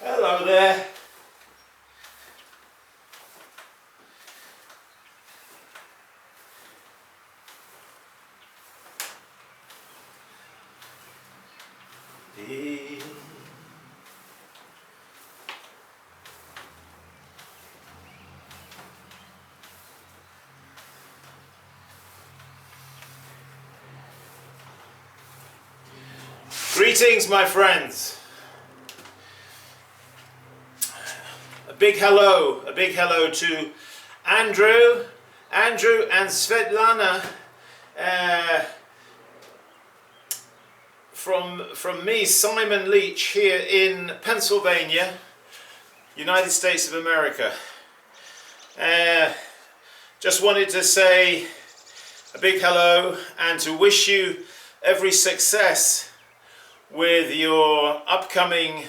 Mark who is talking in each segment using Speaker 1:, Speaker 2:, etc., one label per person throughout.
Speaker 1: Hello there. Greetings, my friends. A big hello to Andrew and Tsvetlana from me, Simon Leach, here in Pennsylvania, United States of America. Just wanted to say a big hello and to wish you every success with your upcoming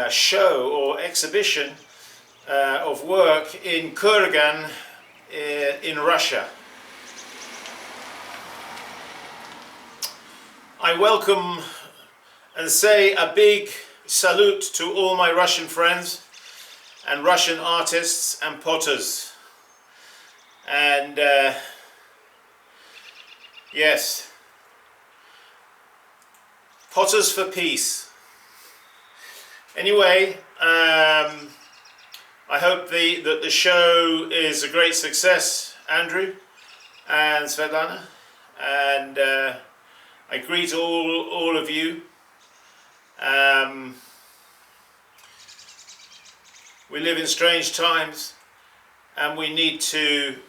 Speaker 1: show or exhibition of work in Kurgan in Russia. I welcome and say a big salute to all my Russian friends and Russian artists and potters. And yes, potters for peace. Anyway, I hope that the show is a great success, Andrew and Tsvetlana, and I greet all of you. We live in strange times, and we need to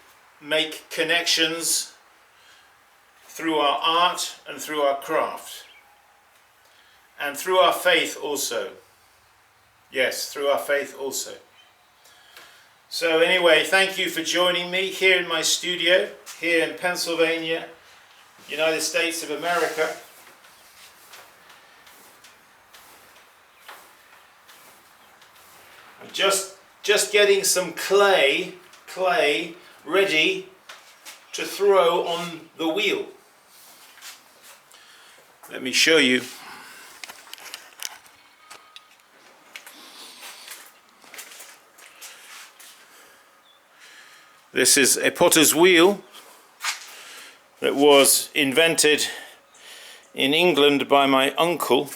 Speaker 1: make connections through our art and through our craft, and through our faith also. Yes, through our faith also. So anyway, thank you for joining me here in my studio, here in Pennsylvania, United States of America. I'm just getting some clay ready to throw on the wheel. Let me show you. This is a potter's wheel that was invented in England by my uncle.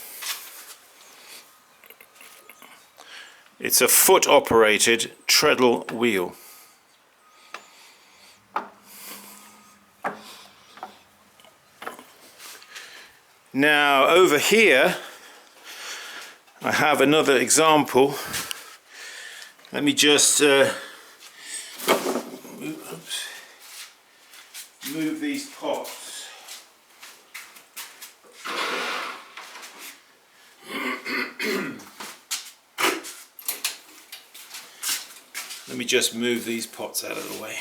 Speaker 1: It's a foot-operated treadle wheel. Now over here I have another example. Let me just move these pots. Let me just move these pots out of the way.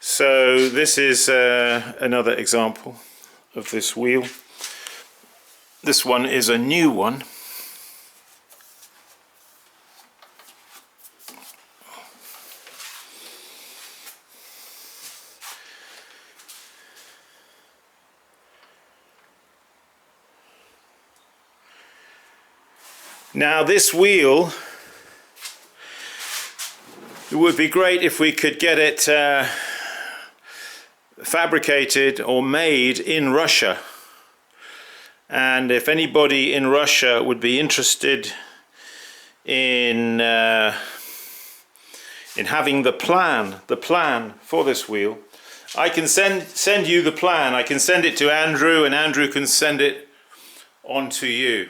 Speaker 1: So this is another example of this wheel. This one is a new one. Now this wheel, it would be great if we could get it fabricated or made in Russia, And if anybody in Russia would be interested in having the plan for this wheel, I can send you the plan. I can send it to Andrew, and Andrew can send it on to you.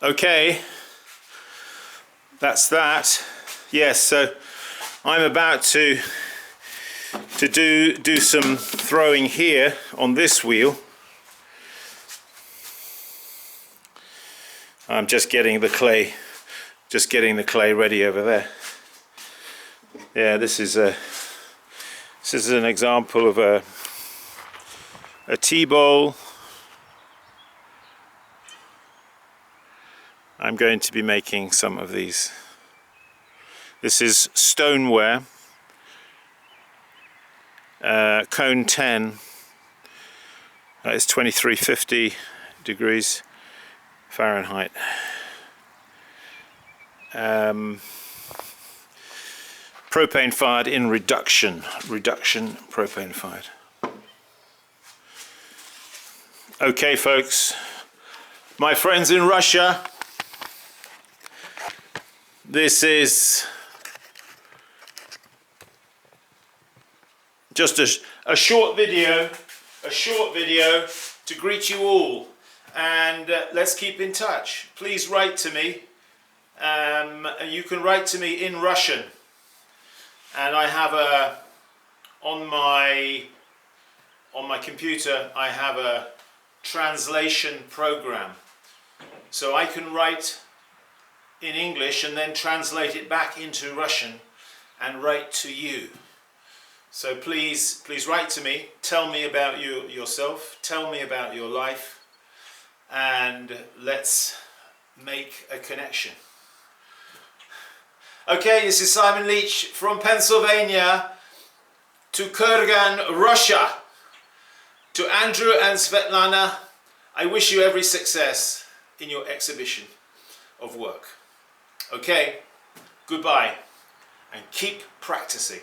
Speaker 1: Okay, that's that. Yes, so I'm about to do some throwing here on this wheel. I'm just getting the clay ready over there. Yeah, this is an example of a tea bowl. I'm going to be making some of these. This is stoneware, cone 10. It's 2350 degrees Fahrenheit. Propane fired in reduction propane fired. Okay, folks, my friends in Russia, this is just a short video to greet you all, and let's keep in touch. Please write to me. You can write to me in Russian, and I have on my computer I have a translation program, so I can write in English and then translate it back into Russian and write to you. So please write to me, tell me about yourself, tell me about your life, and let's make a connection. Okay, this is Simon Leach from Pennsylvania to Kurgan, Russia. To Andrew and Tsvetlana, I wish you every success in your exhibition of work. Okay, goodbye, and keep practicing.